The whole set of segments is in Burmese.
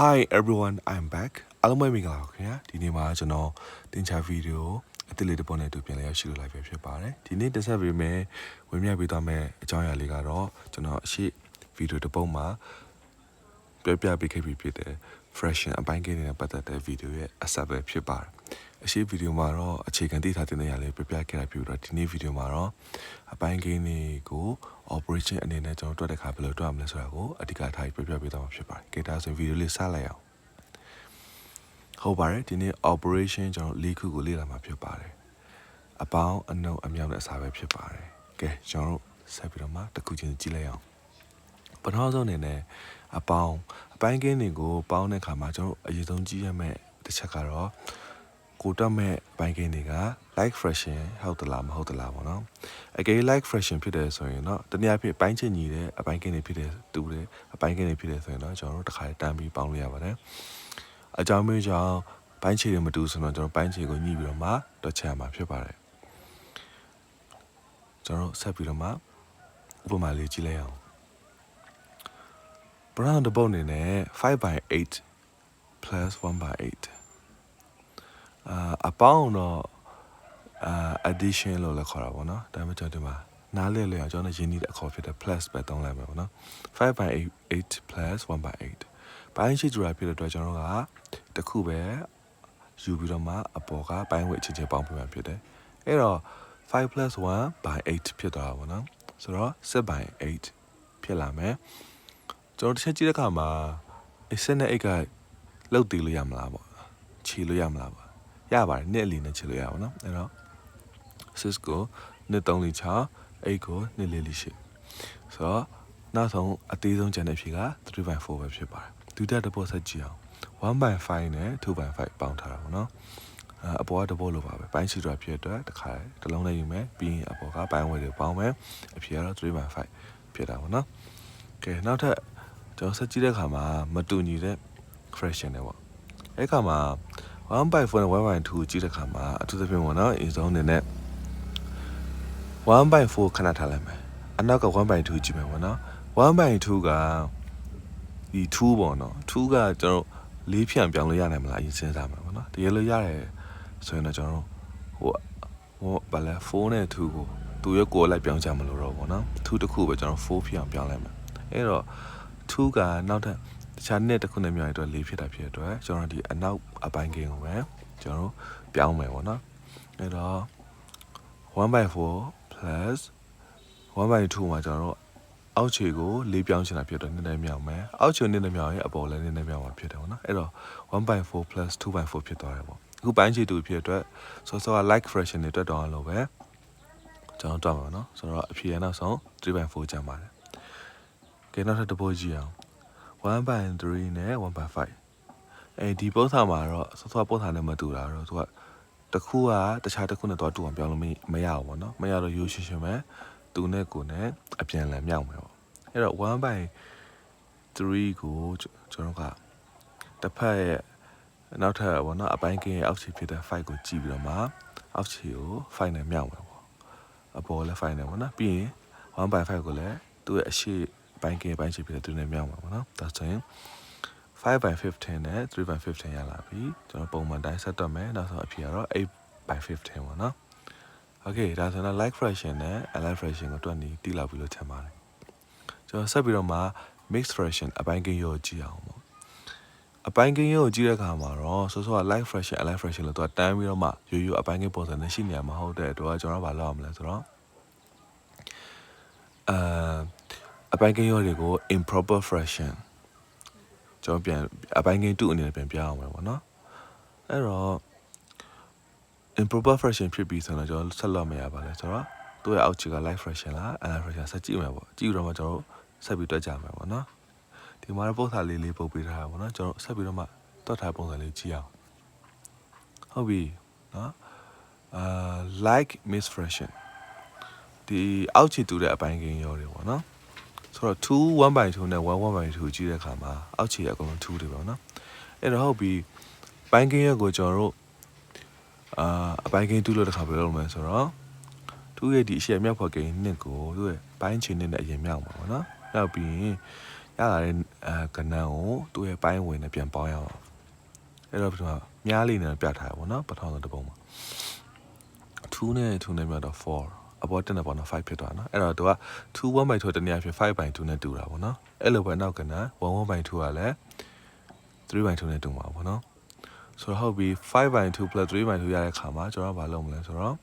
Hi everyone, I'm back. အားလုံးပဲမင်္ဂလာပါခင်ဗျာဒီနေ့မှာကျွန်တော်တင်ချဗီဒီယိုအသစ်လေးတစ်ပုဒ်နဲ့တူပြန်လည်ရောက်ရှိလာပြီဖြစ်ပါတယ်ဒီနေ့တင်ဆက်ပေးမယ်ဝင်မြပေးသွားမယ်အကြောင်းအရာလေးကတော့ကျွန်တော်အရှိဗီဒီယိုတစ်ပုဒ်မှာပြောပြပေးခဲ့ပြီးဖြစ်တဲ့ fashion အပိုင်းကိန်းနဲ့ပတ်သက်တဲ့ဗီဒီယိုရဲ့အစပဲဖြစ်ပါတယ်အရှိဗီဒီယိုမှာတော့အခြေခံသိထားတဲ့နေရာလေးပြပြခဲ့တာဖြစ်ပြီးတော့ဒီနေ့ဗီဒီယိုမှာတော့အပိုင်းကိန်းတွေကို operation အနေနဲ့ကျွန်တော်တွက်တဲ့ခါဘယ်လိုတွက်ရမလဲဆိုတာကိုအဓိကထားပြပြပေးသွားမှာဖြစ်ပါတယ်။ကဲဒါဆိုဗီဒီယိုလေးစလိုက်အောင်။ဟုတ်ပါတယ်ဒီနေ့ operation ကျွန်တော်၄ခုကိုလေ့လာမှာဖြစ်ပါတယ်။အပေါင်းအနှုတ်အမြောက်နဲ့အစားပဲဖြစ်ပါတယ်။ကဲကျွန်တော်တို့ဆက်ပြီးတော့မှတစ်ခုချင်းကြည့်လိုက်အောင်။ပထမဆုံးအနေနဲ့အပိုင်းကိန်းတွေကိုပေါင်းတဲ့ခါမှာကျွန်တော်အရင်ဆုံးကြည့်ရမယ့်တစ်ချက်ကတော့ကိုတက်မဲ့အပိုင်းကိန်းတွေက like fraction ဟုတ်သလားမဟုတ်သလားပေါ့နော်အကယ် like fraction ဖြစ်တယ်ဆိုရင်တော့တနည်းအားဖြင့်ပိုင်းချင်းညီတဲ့အပိုင်းကိန်းတွေဖြစ်တယ်တူတယ်အပိုင်းကိန်းတွေဖြစ်တယ်ဆိုရင်တော့ကျွန်တော်တို့တစ်ခါတန်းပြီးပေါင်းလို့ရပါတယ်အကြောင်းမျိုးကြောင့်ပိုင်းခြေတွေမတူဆိုတော့ကျွန်တော်ပိုင်းခြေကိုညှိပြီးတော့မှတွက်ချက်ရမှာဖြစ်ပါတယ်ကျွန်တော်ဆက်ပြီးတော့မှဥပမာလေးကြည့်လိုက်အောင်ပထမတစ်ပုဒ်အနေနဲ့5/8 plus 1/8အပေါင်းတော့addition လို့လည်းခေါ်တာပေါ့နော်ဒါပေမဲ့ကျွန်တော်ဒီမှာနားလည်လည်အောင်ကျွန်တော်ရင်းနှီးတဲ့အခေါ်ဖြစ်တဲ့ plus ပဲသုံးလိုက်မယ်ပေါ့နော်5/8 plus 1/8ပိုင်းရှိကြတာဖြစ်တဲ့အတွက်ကျွန်တော်ကတစ်ခုပဲယူပြီးတော့မှအပေါ်ကပိုင်းဝက်ချင်းချင်းပေါင်းပြမှာဖြစ်တယ်အဲ့တော့5 plus 1/8 ဖြစ်သွားတာပေါ့နော်ဆိုတော့6/8ဖြစ်လာမယ်ကျွန်တော်တစ်ချက်ကြည့်တဲ့အခါမှာ7နဲ့8ကလောက်တည်လို့ရမလားပေါ့ခြေလို့ရမလားပေါ့ရပါတယ်နှစ်အလီနဲ့ခြေလို့ရပါတော့အဲ့တော့6ကို2 3 4 6 8ကို2 4 4 8ဆိုတော့နောက်ဆုံးအသေးဆုံးကျန်တဲ့ဖြေက3/4ပဲဖြစ်ပါတယ်ဒုတိယတစ်ပုဒ်ဆက်ကြည့်အောင်1/5နဲ့2/5ပေါင်းထားတာပေါ့နော်အပေါ်ကတစ်ပုဒ်လိုပါပဲပိုင်းချီတော့ဖြစ်အတွက်တစ်ခါတစ်လုံးနဲ့ယူမယ်ပြီးရင်အပေါ်ကပိုင်းဝဲတွေပေါင်းမယ်အဖြေကတော့3/5ဖြစ်တာပေါ့နော်ကဲနောက်ထပ်ကျွန်တော်ဆက်ကြည့်တဲ့အခါမှာမတူညီတဲ့ fraction တွေပေါ့အဲ့ခါမှာ1/4 နဲ့ 1/2 ကြည့်တဲ့အခါမှာအထူးသဖြင့်ပေါ့နော်အဆုံးအနေနဲ့1/4ခဏထားလိုက်မယ်အနောက်က1/2ကြည့်မယ်ပေါ့နော်1/2ကဒီ2ပေါ့နော်2ကကျွန်တော်4ဖြန့်ပြောင်းလို့ရနိုင်မလားအရင်စဉ်းစားမှာပေါ့နော်တကယ်လို့ရတယ်ဆိုရင်တော့ကျွန်တော်ဟိုဘာလဲ4နဲ့2ကိုသူရဲ့ကိုယ်လိုက်ပြောင်းကြမလို့တော့ပေါ့နော်2တစ်ခုပဲကျွန်တော်4ဖြန့်ပြောင်းလိုက်မယ်အဲ့တော့2ကနောက်ထပ်တခြားနှစ်တစ်ခုနဲ့မြောက်ရတော့4ဖြစ်တာဖြစ်တဲ့အတွက်ကျွန်တော်ဒီအနောက်အပိုင်းကိန်းကိုပဲကျွန်တော်ပြောင်းမယ်ပေါ့နော်အဲ့တော့1/4 plus 1/2မှာကျွန်တော်အောက်ခြေကို4ပြောင်းချင်တာဖြစ်တော့နည်းနည်းမြောက်မယ်အောက်ခြေနည်းနည်းမြောက်ရင်အပေါ်လည်းနည်းနည်းမြောက်မှာဖြစ်တယ်ပေါ့နော်အဲ့တော့1/4 plus 2/4ဖြစ်သွားတယ်ပေါ့အခုပိုင်းခြေတူဖြစ်တဲ့အတွက်စောစောက like fraction တွေတွက်တော့အောင်လို့ပဲကျွန်တော်တွက်မှာနော်ဆိုတော့အဖြေရနောက်ဆုံး3/4ကျန်ပါတယ်ကဲနောက်ထပ်တစ်ပုဒ်ကြည့်အောင်1/3နဲ့ 1/5ဒီပုဒ်စာမှာတော့စောစောပုဒ်စာနဲ့မတူတာတော့သူကတစ်ခုကတခြားတစ်ခုနဲ့တော့တူအောင်ပြောင်းလို့မရဘူးပေါ့နော်မရတော့ရိုးရှင်းရှင်းပဲသူနဲ့ကိုနဲ့အပြန်လည်မြောက်မယ်ပေါ့အဲ့တော့1/3ကိုကျွန်တော်ကတစ်ဖက်ရဲ့နောက်ထပ်ပေါ့နော်အပိုင်းကင်းရဲ့အောက်ခြေဖြစ်တဲ့5ကိုကြည့်ပြီးတော့မှအောက်ခြေကို5နဲ့မြောက်မယ်ပေါ့အပေါ်လည်း5နဲ့ပေါ့နော်ပြီးရင်1/5ကိုလည်းသူ့ရဲ့အရှိပိုင်းကင်းပိုင်းခြေဖြစ်တဲ့သူနဲ့မြောက်မှာပေါ့နော်ဒါဆိုရင်5/15နဲ့3/15ရလာပြီကျွန်တော်ပုံမှန်တိုင်းဆက်တော့မယ်နောက်ဆုံးအဖြေကတော့8/15ပေါ့နော်โอเคဒါဆိုတော့ like fraction နဲ့ alike fraction ကိုတွက်နေတိလောက်ပြီလို့ထင်ပါတယ်ကျွန်တော်ဆက်ပြီးတော့မှ mixed fraction အပိုင်းကိန်းရောကြည့်အောင်ပေါ့အပိုင်းကိန်းရောကြည့်တဲ့အခါမှာတော့ဆိုတော့ like fraction alike fraction လို့သူကတန်းပြီးတော့မှရိုးရိုးအပိုင်းကိန်းပုံစံနဲ့ရှိနေရမှာဟုတ်တဲ့အတွက်ကျွန်တော်ဘာလုပ်ရမလဲဆိုတော့အပိုင်းကိန်းရောတွေကို improper fraction ကျွန်တော်ပြန်အပိုင်းကိန်း2အနေနဲ့ပြန်ပြအောင်မယ်ပေါ့နော်အဲ့တော့ improper fraction ဖြစ်ပြီးဆိုတော့ကျွန်တော်ဆက်လို့မရပါလဲဆိုတော့သူ့ရဲ့အောက်ခြေက like fraction လား alike fraction ဆက်ကြည့်မယ်ပေါ့ကြည့်တော့မှကျွန်တော်ဆက်ပြီးတွက်ကြမယ်ပေါ့နော်ဒီမှာတော့ပုံစံလေးပုတ်ပေးထားတာပေါ့နော်ကျွန်တော်ဆက်ပြီးတော့မှတွက်ထားပုံစံလေးကြည့်အောင်ဟုတ်ပြီနော်like mixed fraction ဒီအောက်ခြေတူတဲ့အပိုင်းကိန်းရောတွေပေါ့နော်ဆိုတော့2 1/2နဲ့1/2ကြည့်တဲ့အခါမှာအောက်ခြေအကုန်လုံး2တွေပေါ့နော်အဲ့တော့ဟုတ်ပြီပိုင်းကိန်းရောကိုကျွန်တော်တို့အပိုင်းကိန်း2လို့တစ်ခါပြောလို့မယ်ဆိုတော့2ရဲ့ဒီအရှေ့မြောက်ဖော်ကိန်း2ကိုသူ့ရဲ့ပိုင်းခြေ2နဲ့အရင်မြောက်မှာပေါ့နော်နောက်ပြီးရင် ရလာတဲ့ကဏ္ဍကိုသူ့ရဲ့ပိုင်းဝင်နဲ့ပြန်ပေါင်းရအောင်အဲ့တော့ဒီမှာမြားလေးနဲ့ပြထားရပါတော့ပထမဆုံးတစ်ပုံမှာ2နဲ့2နဲ့မြတ်တော့4အပေါ်တက်နေပေါ့နော်5ဖြစ်သွားနော်အဲ့တော့သူက2 1/2တနည်းအားဖြင့်5/2နဲ့တူတာပေါ့နော်အဲ့လိုပဲနောက်ကဏ္ဍ1/2ကလည်း3/2နဲ့တူမှာပေါ့နော်ဆိုတော့ဟုတ်ပြီ5/2 plus 3/2ရတဲ့ခါမှာကျွန်တော်ကဘာလုပ်မလဲဆိုတော့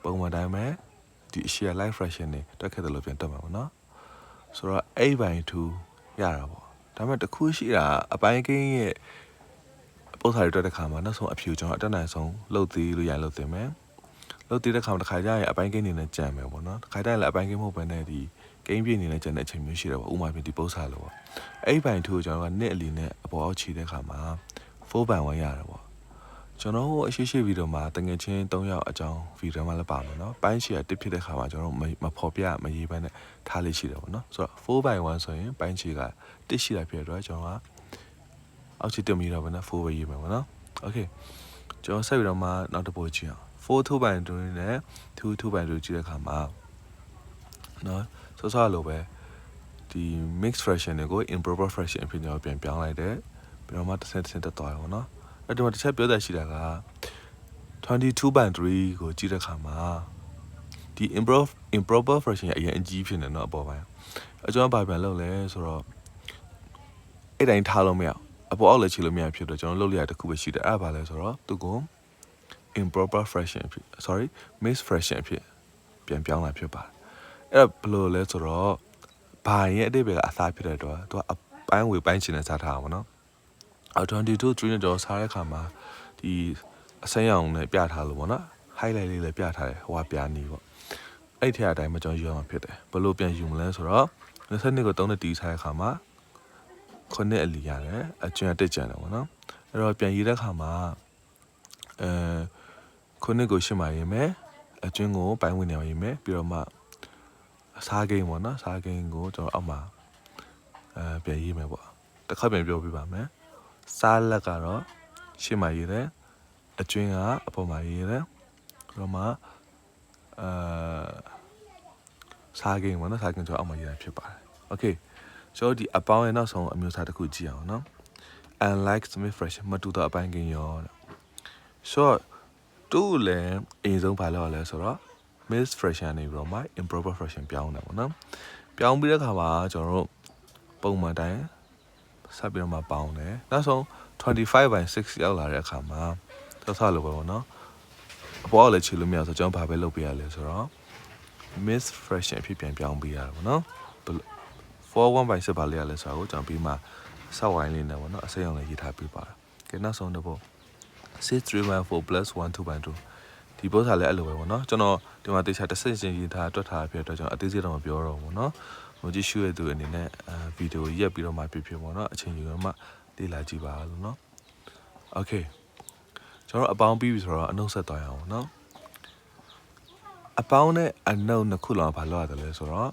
ပုံမှန်တိုင်းပဲဒီအရှိရ live fraction တွေတွက်ခဲ့တယ်လို့ပြန်တွက်မှာပေါ့နော်ဆိုတော့8/2ရတာပေါ့ဒါပေမဲ့တခုရှိတာအပိုင်းကိန်းရဲ့ပုံစံတွေတွက်တဲ့ခါမှာနောက်ဆုံးအဖြူကျွန်တော်အတက်နိုင်ဆုံးလှုပ်သေးလို့ရလှုပ်တင်မယ်လှုပ်သေးတဲ့ခါမှာတစ်ခါကျရင်အပိုင်းကိန်းနေနဲ့ကြံမယ်ပေါ့နော်တစ်ခါကျရင်လည်းအပိုင်းကိန်းမဟုတ်ဘဲနဲ့ဒီကိန်းပြည့်နေနဲ့ကြံတဲ့အချိန်မျိုးရှိတယ်ပေါ့ဥမာပြင်ဒီပုံစံလိုပေါ့8/2ကိုကျွန်တော်ကနှစ်အလီနဲ့အပေါ်အောက်ခြေတဲ့ခါမှာ4/1ရတယ်ပေါ့ကျွန်တော်တို့အရှိဗီဒီယိုမှာတငယ်ချင်း3ယောက်အကြောင်းဗီဒီယိုမှာလည်းပါမယ်နော်ပိုင်းချီကတစ်ဖြစ်တဲ့ခါမှာကျွန်တော်မဖော်ပြမရေးဘဲနဲ့ထားလေးရှိတယ်ပေါ့နော်ဆိုတော့4/1ဆိုရင်ပိုင်းချီကတစ်ရှိတာဖြစ်တဲ့အတွက်ကျွန်တော်ကအောက်ခြေတက်ပြီးတော့ဘယ်နဲ့4ပဲရေးမယ်ပေါ့နော်โอเคကျွန်တော်ဆက်ပြီးတော့မှနောက်တစ်ပုတ်ကြည့်အောင်4 2/2နဲ့2 2/2ကြည့်တဲ့ခါမှာနော်ဆောဆောလိုပဲဒီ mixed fraction တွေကို improper fraction အဖြစ်ကျွန်တော်ပြန်ပြောင်းလိုက်တယ်ပြီးတော့မှတစ်ဆင့်တက်သွားတယ်ပေါ့နော်အဲ့ဒီမှာတစ်ချက်ပြောတတ်ရှိတာက22/3ကိုကြည့်တဲ့ခါမှာဒီ improper fraction အရင်အကြီးဖြစ်နေတော့အပေါ်ပိုင်းအကျွန်တော်ဘာပြန်လုပ်လဲဆိုတော့အဲ့တိုင်းထားလို့မရအပေါ်အောက်လည်းခြေလို့မရဖြစ်တော့ကျွန်တော်လုပ်လိုက်ရတစ်ခုပဲရှိတယ်အဲ့ဒါဘာလဲဆိုတော့သူက improper fraction ဖြစ် mixed fraction ဖြစ်ပြန်ပြောင်းလာဖြစ်ပါတယ်အဲ့ဒါဘယ်လိုလဲဆိုတော့ဘာရဲ့အတိတ်ပဲကအစားဖြစ်တဲ့တော့သူကအပိုင်းဝေပိုင်းချင်တဲ့စားထားအောင်နော်22 3နဲ့တော့စားတဲ့ခါမှာဒီအစိမ်းရောင်နဲ့ပြထားလို့ပေါ့နော် highlight လေးလည်းပြထားတယ်ဟိုကပြနေပေါ့အဲ့ထက်အတိုင်းမကြောင်ယူရမှာဖြစ်တယ်ဘယ်လိုပြန်ယူမလဲဆိုတော့22ကို3နဲ့တီးစားတဲ့ခါမှာ9အလီရတယ်အကျွမ်းတက်ကြံတယ်ပေါ့နော်အဲ့တော့ပြန်ရေးတဲ့ခါမှာ9ကို8မှာရေးမယ်အကျွမ်းကိုပိုင်းဝင်နေအောင်ရေးမယ်ပြီးတော့မှစားကိန်းပေါ့နော်စားကိန်းကိုကျွန်တော်အောက်မှာပြန်ရေးမယ်ပေါ့တစ်ခါပြန်ပြောပြပါမယ်စားလက်ကတော့ရှေ့မှာရေးတယ်အကျွင်းကအပေါ်မှာရေးတယ်ပြီးတော့မှစားကိန်းပေါ့နော်စားကိန်းကျွန်တော်အောက်မှာရေးတာဖြစ်ပါတယ်โอเคဆိုတော့ဒီအပေါင်းရဲ့နောက်ဆုံးအမျိုးအစားတစ်ခုကြည့်အောင်နော် unlike Smith fraction မတူတော့အပိုင်းကိန်းရောဆိုတော့တူလည်းအရင်ဆုံးဘာလုပ်ရလဲဆိုတော့ mixed fraction နေပြီးတော့မှ improper fraction ပြောင်းတယ်ပေါ့နော်ပြောင်းပြီးတဲ့ခါမှာကျွန်တော်တို့ပုံမှန်တိုင်းဆက်ပြီးတော့မှပေါင်းတယ်နောက်ဆုံး25/6ရောက်လာတဲ့အခါမှာဆက်ဆက်လို့ပဲပေါ့နော်အပေါ်ကလည်းခြေလို့မရဆိုကျွန်တော်ဘာပဲလုပ်ပေးရလဲဆိုတော့ mixed fraction အဖြစ်ပြန်ပြောင်းပေးရတယ်ပေါ့နော်4/1/6ဘာလဲရလဲဆိုတော့ကျွန်တော်ပြီးမှစောက်ဝိုင်းလေးနဲ့ပေါ့နော်အစိမ်းအောင်လေးရေးထားပေးပါကဲနောက်ဆုံးတစ်ပုတ်6/3/4 plus 1/2/2ဒီပုံစံလည်းအဲ့လိုပဲပေါ့နော်ကျွန်တော်ဒီမှာတေချာတစ်ဆင့်ချင်းရေးထားတွက်ထားပြတော့ကျွန်တော်အသေးစိတ်တော့မပြောတော့ဘူးเนาะဟိုကြည့်ရှုရတဲ့သူအနေနဲ့ဗီဒီယိုရက်ပြီးတော့မှဖြစ်ပေါ့เนาะအချိန်ယူတော့မှလေ့လာကြည့်ပါလို့เนาะโอเคကျွန်တော်အပေါင်းပြီးပြီဆိုတော့အနှုတ်ဆက်သွားရအောင်เนาะအပေါင်းနဲ့အနှုတ်နှစ်ခုလောက်ဘာလို့ရတယ်လဲဆိုတော့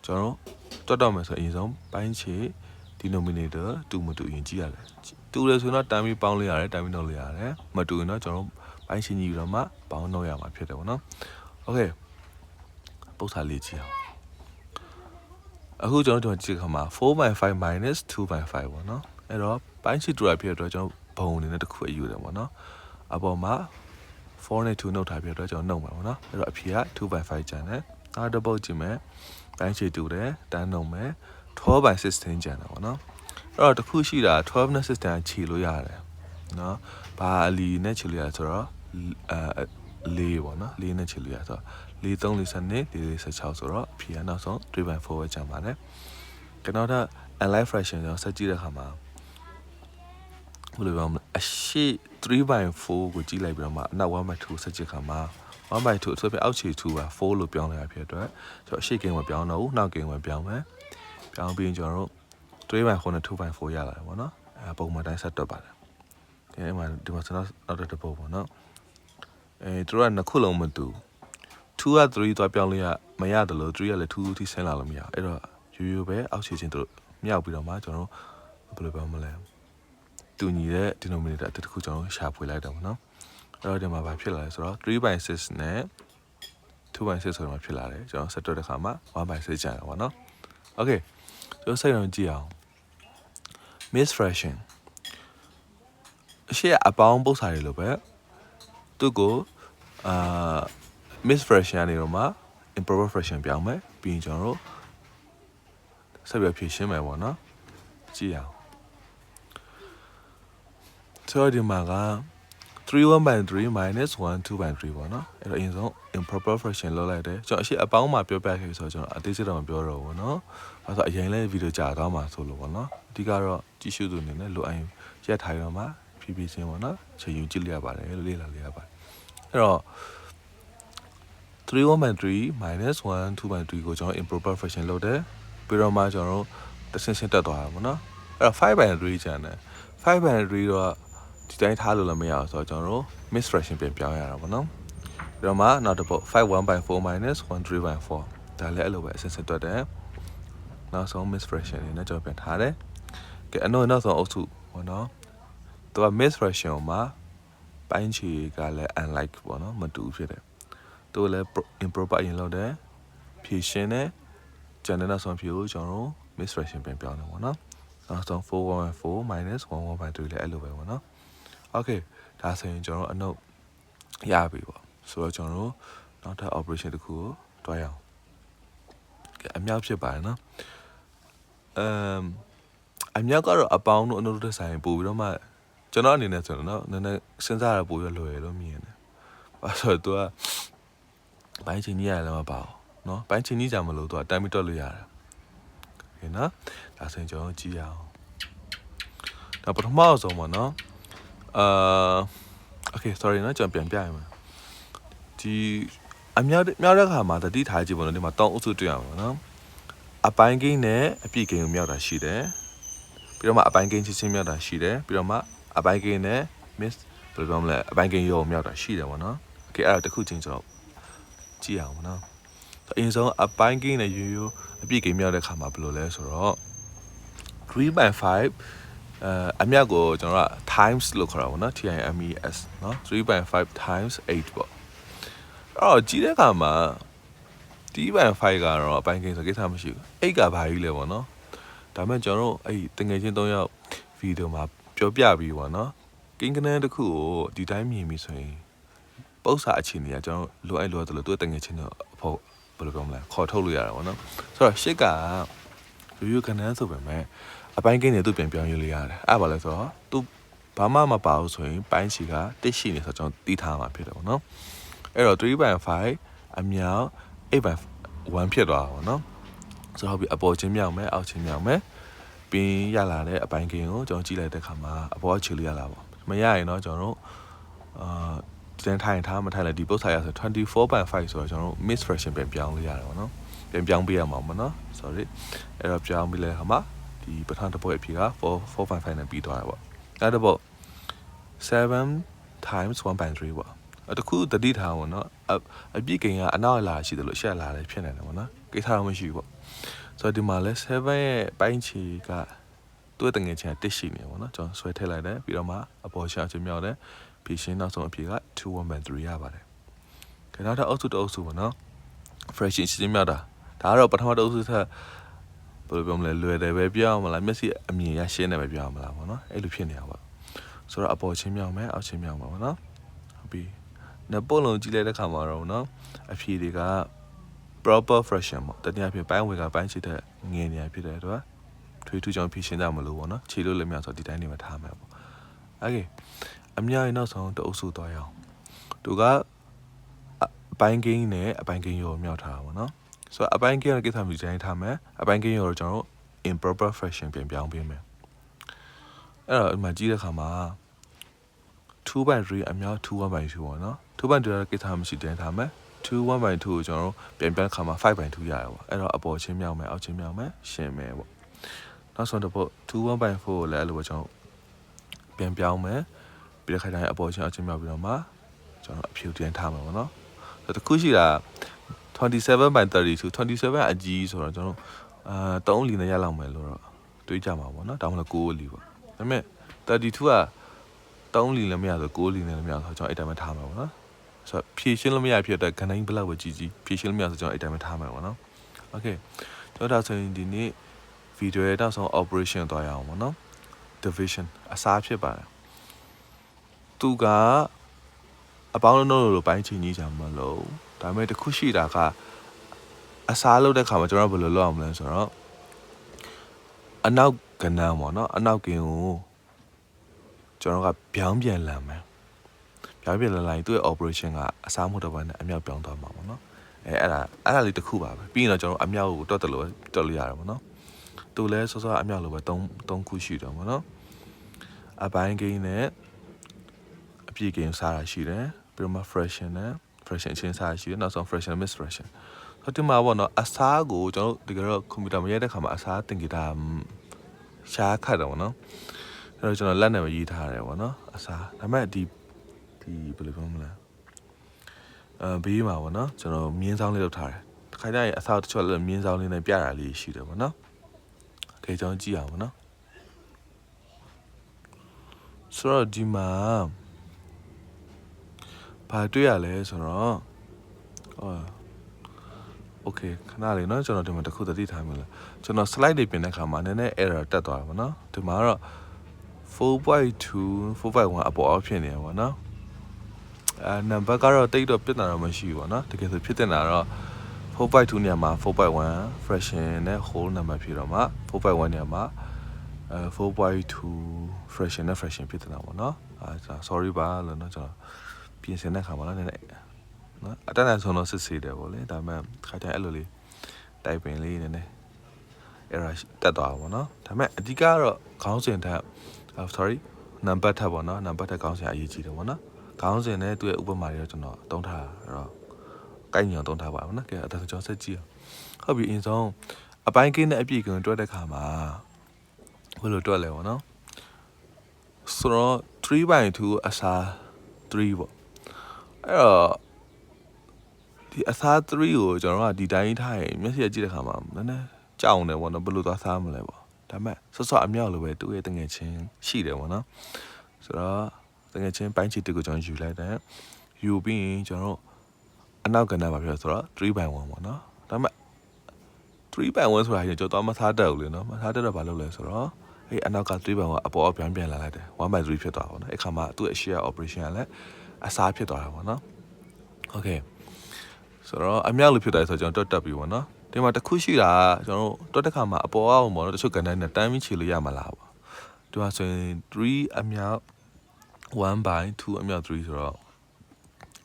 ကျွန်တော်တွက်တော့မယ်ဆိုအရင်ဆုံးပိုင်းခြေ denominator တူမတူရင်ကြည့်ရတယ်တူတယ်ဆိုတော့တမ်းပြီးပေါင်းလိုက်ရတယ်တမ်းပြီးနှုတ်လိုက်ရတယ်မတူရင်တော့ကျွန်တော်ပိုင်းချင်းကြီးပြီးတော့မှပေါင်းနှုတ်ရမှာဖြစ်တယ်ပေါ့နော်โอเคပုတ်စာလေးကြည့်အောင်အခုကျွန်တော်ကြည့်ခါမှာ4/5 minus 2/5ပေါ့နော်အဲ့တော့ပိုင်းချီတူရဖြစ်တဲ့အတွက်ကျွန်တော်ဘုံအနေနဲ့တစ်ခုအယူတယ်ပေါ့နော်အပေါ်မှာ4နဲ့2နှုတ်ထားဖြစ်တဲ့အတွက်ကျွန်တော်နှုတ်မှာပေါ့နော်အဲ့တော့အဖြေက 2/5 ကျန်တယ်နောက်တစ်ပုတ်ကြည့်မယ်ပိုင်းချီတူတယ်တန်းနှုတ်မယ်12/16ကျန်တယ်ပေါ့နော်အဲ့တော့တစ်ခုရှိတာ12နဲ့16ခြေလို့ရတယ်နော်ဘာအလီနဲ့ခြေလို့ရဆိုတော့4ပေါ့နော်4နဲ့ခြေလို့ရဆိုတော့4 3 4 2 4 16ဆိုတော့ဖြေရနောက်ဆုံး3/4ပဲကျန်ပါတယ်ကျွန်တော်က unlike fraction ကျွန်တော်ဆက်ကြည့်တဲ့အခါမှာဘယ်လိုပြောမလဲအရှိ3/4ကိုကြည့်လိုက်ပြီးတော့မှအနောက် 1/2 ဆက်ကြည့်ခါမှာ1/2ဆိုပြီးအောက်ခြေ2ပါ4လို့ပြောင်းလိုက်ရဖြစ်အတွက်ကျွန်တော်အရှိကိန်းကိုပြောင်းတော့ဘူးနောက်ကိန်းကိုပြောင်းမယ်ပြောင်းပြီးရင်ကျွန်တော်တို့3/4နဲ့2/4ရလာတယ်ပေါ့နော်အဲပုံမှန်တိုင်းဆက်တွက်ပါတယ်ဒီမှာကျွန်တော်နောက်တစ်ပုတ်ပေါ့နော်သူတို့ကနှစ်ခုလုံးမတူ2က3သွားပြောင်းလို့မရတယ်လို့3ကလည်း2ထိဆင်းလာလို့မရအဲ့တော့ရိုးပဲအောက်ခြေချင်းတို့မြောက်ပြီးတော့မှကျွန်တော်ဘယ်လိုပြောမလဲတူညီတဲ့ denominator တစ်ခုကျွန်တော်ရှာဖွေလိုက်တော့ဗောနော်အဲ့တော့ဒီမှာဘာဖြစ်လာလဲဆိုတော့3/6နဲ့2/6ဆိုတော့ဖြစ်လာတယ်ကျွန်တော်ဆက်တွက်တဲ့ခါမှာ1/6ကျန်တယ်ဗောနော်โอเค ကျွန်တော်စိတ်ဝင်ကြည့်အောင် miss fraction ရှေ့အပေါင်းပုတ်စာတွေလို့ပဲသူ့ကိုmiss fraction ကနေတော့မှ improper fraction ပြောင်းမယ်ပြီးရင်ကျွန်တော်တို့ဆက်ပြီးဖြည့်ရှင်းမယ်ပေါ့နော်ကြည့်အောင်ဆိုတော့ဒီမှာက3/1/3 minus 1/2/3 ပေါ့နော်အဲ့တော့အရင်ဆုံး improper fraction လောက်လိုက်တယ်ကျွန်တော်အရှိအပေါင်းမှာပြောပြခဲ့ဆိုတော့ကျွန်တော်အသေးစိတ်တော့မပြောတော့ဘူးနော်အဲဆိုအရင်လဲဗီဒီယိုကြာတော့မှာဆိုလို့ပေါ့နော်အဓိကတော့ကြည့်ရှုသူအနေနဲ့လိုအပ်ရင်ရက်ထိုင်တော့မှဖြည်းဖြည်းချင်းပေါ့နော်ချိန်ယူကြည့်လိုက်ရပါတယ်လို့လေ့လာလိုက်ရပါတယ်အဲ့တော့3/1/3 minus 1/2/3 ကိုကျွန်တော် improper fraction လုပ်တယ်ပြီးတော့မှကျွန်တော်တို့တစ်ဆင့်ဆင့်တက်သွားတာပေါ့နော်အဲ့တော့ 5/3 ကျန်တယ် 5/3 တော့ဒီတိုင်းထားလို့လည်းမရအောင်ဆိုတော့ကျွန်တော်တို့ miss fraction ပြန်ပြောင်းရတာပေါ့နော်ပြီးတော့မှနောက်တစ်ပုတ် 5/1/4 minus 1/3/4 ဒါလည်းအဲ့လိုပဲအဆင့်ဆင့်တွက်တယ်နောက်ဆုံး miss fraction တွေနဲ့ကျွန်တော်ပြန်ထားတယ်ကဲနောက်ဆုံးအုပ်စုပေါ့နော်သူက miss fraction မှာပိုင်းခြေကလည်း unlike ပေါ့နော်မတူဖြစ်တယ်သူလည်း improper အရင်လုပ်တယ်ဖြည့်ရှင်းတယ်ကျန်တဲ့နောက်ဆုံးဖြည့်ကိုကျွန်တော်တို့ miss fraction ပြန်ပြောင်းတယ်ပေါ့နော်နောက်ဆုံး 4/1/4 minus 1/1/3 လည်းအဲ့လိုပဲပေါ့နော်โอเคဒါဆိုရင်ကျွန်တော်တို့အနုတ်ရပြီပေါ့ဆိုတော့ကျွန်တော်တို့နောက်ထပ် operation တစ်ခုကိုတွားရအောင်ကဲအမြောက်ဖြစ်ပါတယ်နော်အမြောက်ကတော့အပေါင်းတို့အနုတ်တို့ဆိုင်ပို့ပြီးတော့မှကျွန်တော်အနေနဲ့ဆိုတော့နော်နည်းနည်းစဉ်းစားရပို့ရလွယ်လို့မြင်တယ်ဘာလို့သူကဘိုင်းချင်းကြီးရတယ်လည်းမပါဘူးနော်ဘိုင်းချင်းကြီးကြမလို့သူကတိုင်းပြီးတွက်လို့ရတယ်โอเคနော်ဒါဆိုရင်ကျွန်တော်ကြည့်ရအောင်ဒါပထမဆုံးပေါ့နော်okay sorry နော်ကျွန်တော်ပြန်ပြရမယ်ဒီအမြောက်တဲ့ခါမှာတတိထားကြည့်ပေါ့နော်ဒီမှာတောင်းအုပ်စုတွေ့ရမှာနော်အပိုင်းကိန်းနဲ့အပြည့်ကိန်းကိုမြောက်တာရှိတယ်ပြီးတော့မှအပိုင်းကိန်းချင်းချင်းမြောက်တာရှိတယ်ပြီးတော့မှအပိုင်းကိန်းနဲ့ miss ဘယ်လိုပြောမလဲအပိုင်းကိန်းရောမြောက်တာရှိတယ်ပေါ့နော် okay အဲ့ဒါတစ်ခုချင်းကျွန်တော်ကြည့်အောင်ပေါ့နော်အရင်ဆုံးအပိုင်းကိန်းနဲ့ရိုးရိုးအပြည့်ကိန်းမြောက်တဲ့ခါမှာဘယ်လိုလဲဆိုတော့3/5အမြောက်ကိုကျွန်တော်က times လို့ခေါ်တာပေါ့နော် TIMES เนาะ3/5 times 8ပေါ့အဲ့တော့ကြည့်တဲ့အခါမှာ 3/5 ကတော့အပိုင်းကိန်းဆိုကိစ္စမရှိဘူး8ကဘာကြီးလဲပေါ့နော်ဒါပေမဲ့ကျွန်တော်တို့အဲ့တငယ်ချင်း3ယောက်ဗီဒီယိုမှာပြောပြပြီးပေါ့နော်ကိန်းကနန်းတစ်ခုကိုဒီတိုင်းမြင်ပြီဆိုရင်ပု္ပ္ပစာအခြေအနေကကျွန်တော်လိုတယ်လို့သူတငယ်ချင်းတော့ဖို့ဘယ်လိုပြောမလဲခေါ်ထုတ်လို့ရတာပေါ့နော်ဆိုတော့8ကရိုးကနန်းဆိုပေမဲ့အပိုင်းကိန်းတွေသူပြန်ပြောင်းရေးလို့ရတယ်အဲ့ဘာလဲဆိုတော့သူဘာမှမပါဘူးဆိုရင်ပိုင်းချီကတစ်ရှိနေဆိုတော့ကျွန်တော်တီးထားမှာဖြစ်တယ်ပေါ့နော်အဲ့တော့3/5အမြောက်8/1ဖြစ်သွားတာပေါ့နော်ဆိုတော့အပေါ်ချင်းမြောက်မယ်အောက်ချင်းမြောက်မယ်ပြီးရလာတဲ့အပိုင်းကိန်းကိုကျွန်တော်ကြည့်လိုက်တဲ့အခါမှာအပေါ်အခြေလို့ရလာပါမရရင်တော့ကျွန်တော်တို့တန်းထိုင်ထားမထိုင်လိုက်ဒီပုတ်ဆိုင်ရဆို24/5ဆိုတော့ကျွန်တော်တို့ miss fraction ပြန်ပြောင်းလို့ရတယ်ပေါ့နော်ပြန်ပြောင်းပေးရမှာပေါ့နော် sorry အဲ့တော့ပြောင်းပြီးလဲခါမှာဒီပထမတစ်ပုတ်အဖြေက4/5နဲ့ပြီးသွားတယ်ပေါ့နောက်တစ်ပုတ်7 times 1/3ပေါ့တခုတတိထားပေါ့နော်အပြည့်ကိန်းကအနောက်လာရှိတယ်လို့ရှက်လာတယ်ဖြစ်နေတယ်ပေါ့နော်ကိစ္စတော့မရှိဘူးပေါ့ဆိုတော့ဒီမှာလဲ7ရဲ့ပိုင်းချီကသူ့တငယ်ချင်းတစ်ရှိနေပေါ့နော်ကျွန်တော်ဆွဲထည့်လိုက်တယ်ပြီးတော့မှအပေါ်ရှာချင်းမြောက်တယ်ဖြည့်ရှင်းနောက်ဆုံးအဖြေက2/1/3ရပါတယ်ခဏတော့အုပ်စုပေါ့နော် fraction ချင်းမြောက်တာဒါကတော့ပထမအုပ်စုထက်ဘယ်လိုပြောမလဲလွယ်တယ်ပဲပြောရမလားမျက်စိအမြင်ရရှင်းတယ်ပဲပြောရမလားပေါ့နော်အဲ့လိုဖြစ်နေတာပေါ့ဆိုတော့အပေါ်ချင်းမြောက်မယ်အောက်ချင်းမြောက်မှာပေါ့နော်ဟုတ်ပြီနှစ်ပုတ်လုံးကြည့်လိုက်တဲ့ခါမှာတော့နော်အဖြေတွေက proper fraction ပေါ့တနည်းအားဖြင့်ပိုင်းဝေကပိုင်းချစ်တဲ့ငယ်နေရဖြစ်တယ်တော့ထွေးထူးကြောင့်ဖြည့်ရှင်းကြမလို့ပေါ့နော်ခြေလို့လည်းမရဆိုဒီတိုင်းနေမှာထားမယ်ပေါ့โอเคအများကြီးနောက်ဆုံးတအုပ်စုသွားရအောင်သူကအပိုင်းကိန်းနဲ့အပိုင်းကိန်းရောမြောက်ထားတာပေါ့နော်ဆိုတော့အပိုင်းကိန်းရဲ့ကိစ္စမျိုးတိုင်းထားမယ်အပိုင်းကိန်းရောကျွန်တော်တို့ improper fraction ပြန်ပြောင်းပေးမယ်အဲ့တော့ဒီမှာကြည့်တဲ့အခါမှာ2/3အမြောက်2/1/2ပေါ့နော်2/2ရဲ့ကိစ္စမရှိတိုင်းထားမယ်2/1/2ကိုကျွန်တော်တို့ပြန်ခါမှာ5/2ရတယ်ပေါ့အဲ့တော့အပေါ်ချင်းမြောက်မယ်အောက်ချင်းမြောက်မယ်ရှင်းမယ်ပေါ့နောက်ဆုံးတစ်ပုတ်2/1/4ကိုလည်းအဲ့လိုပဲကျွန်တော်ပြန်ပြောင်းမယ်ပြီးတဲ့ခါတိုင်းအပေါ်ချင်းအောက်ချင်းမြောက်ပြီးတော့မှကျွန်တော်အဖြူတင်ထားမှာပေါ့နော်တခုရှိတာ27/32 27အကြီးဆိုတော့ကျွန်တော်3လီနဲ့ရလောက်မယ်လို့တော့တွေးကြမှာပေါ့နော်ဒါမှမဟုတ်9လီပေါ့ဒါပေမဲ့32က3လီလည်းမရဆို9လီနဲ့လည်းမရဆိုကျွန်တော်အဲ့တိုင်းပဲထားမှာပေါ့နော်ဆိုတော့ဖြည့်ရှင်းလို့မရဖြစ်တဲ့ခဏင်းဘလောက်ပဲကြီးဖြည့်ရှင်းလို့မရဆိုကျွန်တော်အဲ့တိုင်းပဲထားမှာပေါ့နော်โอเคကျွန်တော်ဒါဆိုရင်ဒီနေ့ဗီ video ရဲ့နောက်ဆုံး operation သွားရအောင်ပေါ့နော် division အစားဖြစ်ပါတယ်သူကအပေါင်းလုံးလိုပိုင်းချိန်ကြီးကြမှာမလို့ဒါပေမဲ့တစ်ခုရှိတာကအစားလုပ်တဲ့ခါမှာကျွန်တော်ဘယ်လိုလုပ်အောင်လဲဆိုတော့အနောက်ကဏ္ဍပေါ့နော်အနောက်ကင်းကိုကျွန်တော်ကပြောင်းပြန်လမ်းမယ်ပြောင်းပြန်လမ်းလိုက်သူ့ရဲ့ operation ကအစားမှုတစ်ပိုင်းနဲ့အမြောက်ပြောင်းသွားမှာပေါ့နော်အဲ့ဒါလေးတစ်ခုပါပဲပြီးရင်တော့ကျွန်တော်အမြောက်ကိုတွတ်တယ်လို့တွတ်လို့ရတယ်ပေါ့နော်သူလည်းစောစောအမြောက်လိုပဲ3ခုရှိတယ်ပေါ့နော်အပိုင်းကင်းနဲ့အပြည့်ကင်းစားတာရှိတယ်ပြီးတော့မှ freshen နဲ့ freshen ချင်းစားရှိတယ်နောက်ဆုံး freshen miss freshen ဆိုတော့ဒီမှာပေါ့နော်အစားကိုကျွန်တော်ဒီကတော့ကွန်ပျူတာမရိုက်တဲ့ခါမှာအစားတင်ကြတာရှားခတ်တယ်ပေါ့နော်အဲ့တော့ကျွန်တော်လက်နဲ့ပဲရေးထားရတယ်ပေါ့နော်အစားဒါပေမဲ့ဒီဘယ်လိုပြောမလဲဘေးမှာပေါ့နော်ကျွန်တော်မြင်းဆောင်လေးလုပ်ထားတယ်တခါကျရင်အစားတချို့လည်းမြင်းဆောင်လေးနဲ့ပြတာလေးရှိတယ်ပေါ့နော်โอเคကျွန်တော်ကြည့်အောင်ပေါ့နော်ဆိုတော့ဒီမှာဘာတွေ့ရလဲဆိုတော့โอเคခဏလေးเนาะကျွန်တော်ဒီမှာတစ်ခုသတိထားမိလားကျွန်တော် slide တွေပြင်တဲ့အခါမှာနည်းနည်း error တက်သွားတယ်ပေါ့နော်ဒီမှာတော့ 4.2 4.1 အပေါ်အောက်ဖြစ်နေရပါတော့နော်နံပါတ်ကတော့တိတ်တော့ပြတ်တာတော့မရှိဘူးပေါ့နော်တကယ်ဆိုဖြစ်တင်တာတော့ 4.2 နေရာမှာ 4.1 freshen နဲ့ whole number ဖြစ်တော့မှ 4.1 နေရာမှာ4.2 freshen နဲ့ freshen ဖြစ်တင်တာပေါ့နော်sorry ပါလို့เนาะကျွန်တော်ပြင်ဆင်တဲ့အခါမှာလည်းနည်းနည်းနော်အတန်းတန်းဆုံးတော့စစ်ဆေးတယ်ပေါ့လေဒါပေမဲ့ခါတိုင်းအဲ့လိုလေးတိုင်ပင်လေးနည်းနည်း error တက်သွားပါပေါ့နော်ဒါပေမဲ့အဓိကကတော့ခေါင်းစဉ်ထက် sorry နံပါတ်ထက်ပေါ့နော်နံပါတ်ထက်ခေါင်းစဉ်အရေးကြီးတယ်ပေါ့နော်ခေါင်းစဉ်နဲ့သူ့ရဲ့ဥပမာတွေတော့ကျွန်တော်တုံးထားတော့ကိုက်ညောင်တုံးထားပါပေါ့နော်ကဲအဲ့ဒါဆိုကျွန်တော်ဆက်ကြည့်အောင်ဟုတ်ပြီအရင်ဆုံးအပိုင်းကင်းနဲ့အပြည့်ကင်းတွက်တဲ့ခါမှာဘယ်လိုတွက်လဲပေါ့နော်ဆိုတော့ 3/2 အစား3ပေါ့အဲ့တော့ဒီအစား3ကိုကျွန်တော်ကဒီတိုင်းထားရင်မျက်စိကြည့်တဲ့ခါမှာနည်းနည်းကြောက်နေပေါ့နော်ဘယ်လိုသွားစားမလဲပေါ့ဒါပေမဲ့ဆော့အမြောက်လိုပဲသူ့ရဲ့တငယ်ချင်းရှိတယ်ပေါ့နော်ဆိုတော့တငယ်ချင်းပိုင်းချီတစ်ကိုကျွန်တော်ယူလိုက်တယ်ယူပြီးရင်ကျွန်တော်အနောက်ကဏ္ဍမှာပြောဆိုတော့3/1ပေါ့နော်ဒါပေမဲ့3/1ဆိုတာရင်ကျွန်တော်မစားတတ်ဘူးလေနော်မစားတတ်တော့ဘာလုပ်လဲဆိုတော့အဲ့အနောက်က3/1အပေါ်အပြန်လာလိုက်တယ်1/3ဖြစ်သွားပါတော့အဲ့ခါမှာသူ့ရဲ့ share operation ကလည်းအစားဖြစ်သွားတာပေါ့နော်โอเคဆိုတော့အမြောက်လို့ဖြစ်တယ်ဆိုတော့ကျွန်တော်တွတ်တက်ပြီပေါ့နော်ဒီမှာတစ်ခုရှိတာကျွန်တော်တွတ်တဲ့ခါမှာအပေါ်အောင်ပေါ့နော်တချို့ကန်တိုင်းနဲ့တန်းပြီးခြေလို့ရမှာလားပေါ့ဒီမှာဆိုရင်3အမြောက်1/2အမြောက်3ဆိုတော့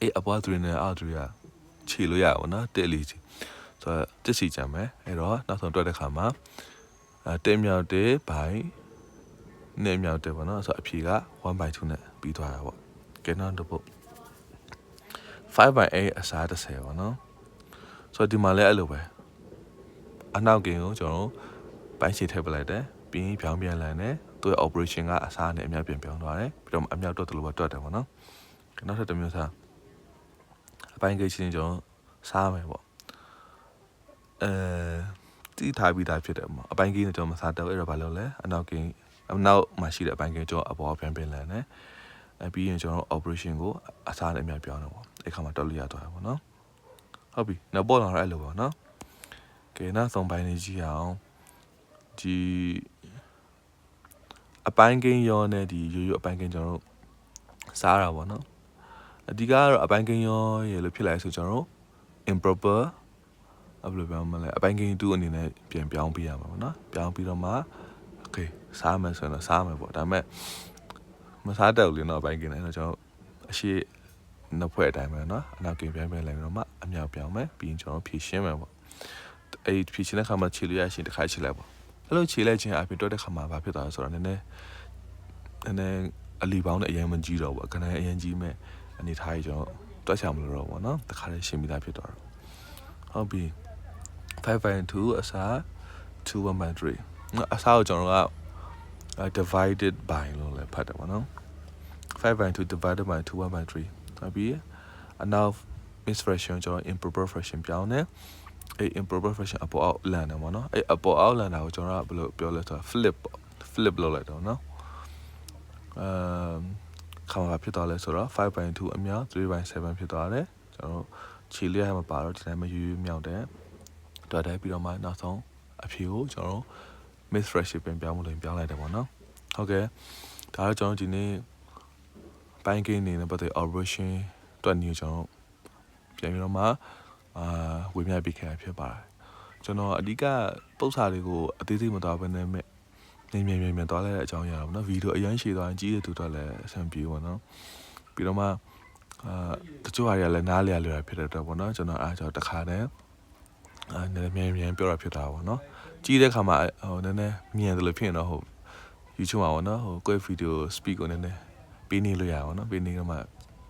အဲ့အပေါ်3နဲ့အောက်3ကခြေလို့ရပါဘောနော်တက်လီဆိုတော့တက်စီကြမယ်အဲ့တော့နောက်ဆုံးတွက်တဲ့ခါမှာတက်မြောက်1/နဲ့မြောက်1ပေါ့နော်ဆိုတော့အဖြေက1/2နဲ့ပြီးသွားတာပေါ့ကဲနောက်တစ်ပုတ်5/8အစား30ပေါ့နော်ဆိုတော့ဒီမှာလည်းအဲ့လိုပဲအနောက်ကင်းကိုကျွန်တော်ပိုင်းခြေထည့်ပလိုက်တယ်ပြီးရင်ပြောင်းပြန်လာတယ်သူ့ရဲ့ operation ကအစားနဲ့အမြောက်ပြန်ပြောင်းသွားတယ်ပြီးတော့အမြောက်တွက်တယ်လို့ပဲတွက်တယ်ပေါ့နော်နောက်ထပ်တစ်မျိုးစားအပိုင်းကိန်းချင်းကျွန်တော်စားမယ်ပေါ့တီးထားပြီးသားဖြစ်တယ်ပေါ့အပိုင်းကိန်းနဲ့ကျွန်တော်မစားတော့အဲ့တော့ဘာလုပ်လဲအနောက်မှာရှိတဲ့အပိုင်းကိန်းကျွန်တော်အပေါ်ပြန်ပြန်လာတယ်ပြီးရင်ကျွန်တော် operation ကိုအစားနဲ့အမြောက်ပြောင်းတယ်ပေါ့အဲ့ခါမှာတွက်လို့ရသွားတယ်ပေါ့နော်ဟုတ်ပြီနောက်ပေါ်လာတော့အဲ့လိုပေါ့နော်ကဲနောက်ဆုံးပိုင်းလေးကြည့်အောင်ဒီအပိုင်းကိန်းရောနဲ့ဒီရိုးရိုးအပိုင်းကိန်းကျွန်တော်တို့စားတာပေါ့နော်အဓိကကတော့အပိုင်းကိန်းရောရေလို့ဖြစ်လာဆိုကျွန်တော်တို့ improper ဘယ်လိုပြောမလဲအပိုင်းကိန်း2အနေနဲ့ပြန်ပြောင်းပေးရမှာပေါ့နော်ပြောင်းပြီးတော့မှ okay စားမယ်ဆိုရင်တော့စားမယ်ပေါ့ဒါပေမဲ့မစားတတ်ဘူးလေနော်အပိုင်းကိန်းနဲ့ကျွန်တော်အရှိနှစ်ဖွဲ့အတိုင်းပဲနော်အနောက်ကိန်းပြန်ပြန်လိုက်ပြီးတော့မှအမြောက်ပြောင်းမယ်ပြီးရင်ကျွန်တော်ဖြည့်ရှင်းမယ်ပေါ့အဲ့ဖြည့်ရှင်းတဲ့ခါမှာခြေလို့ရရှင်တစ်ခါခြေလိုက်ပေါ့အဲ့လိုခြေလိုက်ခြင်းအပြင်တွက်တဲ့ခါမှာဘာဖြစ်သွားလဲဆိုတော့နည်းနည်းအလီပေါင်းနဲ့အရင်မကြီးတော့ဘူးအခဏအရင်ကြီးမဲ့အနေထားကြီးကျွန်တော်တွက်ချမလို့တော့ပေါ့နော်တခါလေးရှင်းပြီးသားဖြစ်သွားတော့ဟုတ်ပြီ5/2အစား2/3အစားကိုကျွန်တော်က divided by လို့လည်းဖတ်တယ်ပေါ့နော်5/2 divided by 2/3ဟုတ်ပြီအနောက် miss fraction ကျွန်တော် improper fraction ပြောင်းတယ်အဲ့ improper fraction အပေါ်အောက်လန်တယ်ပေါ့နော်အဲ့အပေါ်အောက်လန်တာကိုကျွန်တော်ကဘယ်လိုပြောလဲဆိုတော့ flip လုပ်လိုက်တော့နော်ခါမှာဖြစ်သွားလဲဆိုတော့ 5/2 အမြောက် 3/7 ဖြစ်သွားတယ်ကျွန်တော်ခြေလေးရမှာပါတော့ဒီတိုင်းမယူမြောက်တယ်တွက်တယ်ပြီးတော့မှနောက်ဆုံးအဖြေကိုကျွန်တော် miss fresh ပြန်ပြောင်းမှုလည်းပြောင်းလိုက်တယ်ပေါ့နော်ဟုတ်ကဲ့ဒါတော့ကျွန်တော်ဒီနေ့ပိုင်းကိန်းနေနဲ့ပတ်သက် operation တွက်နေကျွန်တော်ပြန်ပြီးတော့မှဝေမျှပေးခဲ့ဖြစ်ပါတယ်ကျွန်တော်အဓိကပုံစံလေးကိုအသေးစိတ်မသွားဘဲနဲ့မြန်သွားလိုက်တဲ့အကြောင်းအရာပေါ့နော်ဗီဒီယိုအရင်ရှည်သွားရင်ကြီးတဲ့သူတော့လည်းအဆင်ပြေပေါ့နော်ပြီးတော့မှတချို့ဟာတွေကလည်းနားလည်ရဖြစ်တဲ့အတွက်ပေါ့နော်ကျွန်တော်အားကြောင့်တစ်ခါတည်းနည်းနည်းမြန်ပြောတာဖြစ်တာပေါ့နော်ကြီးတဲ့ခါမှာနည်းနည်းမြန်တယ်လို့ဖြစ်ရင်တော့ဟုတ် YouTube မှာပေါ့နော်ကိုယ့်ဗီဒီယို speed ကိုနည်းနည်းပေးနေလို့ရအောင်နော်ပေးနေတော့မှ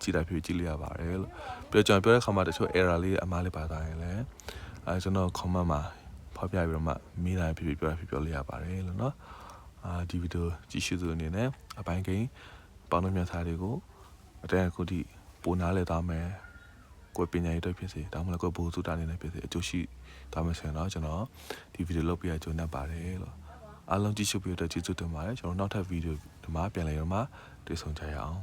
ကြည့်တာဖြစ်ကြည့်လို့ရပါတယ်လို့ပြောကျွန်တော်ပြောတဲ့ခါမှာတချို့ error လေးအမှားလေးပါသွားရင်လည်းကျွန်တော် comment မှာဖော်ပြပြီးတော့မှမိတာဖြစ်ပြောလို့ရပါတယ်လို့နော်ဒီဗီဒီယိုကြည့်ရှုသူအနေနဲ့အပိုင်းကိန်းပေါင်းလို့မြတ်သားတွေကိုအတန်းအခုထိပိုနားလဲသွားမယ်ကိုယ်ပညာရေးတွေဖြစ်စေဒါမှမဟုတ်ကိုယ်ဘူစုတာနေနေဖြစ်စေအကျိုးရှိသွားမယ်ဆိုရင်တော့ကျွန်တော်ဒီဗီဒီယိုလုပ်ပြရကြုံတတ်ပါတယ်လို့အားလုံးကြည့်ရှုပြီးတော့ကျေးဇူးတင်ပါတယ်ကျွန်တော်နောက်ထပ်ဗီဒီယိုဒီမှာပြန်လည်တော့မှတွေ့ဆုံကြရအောင်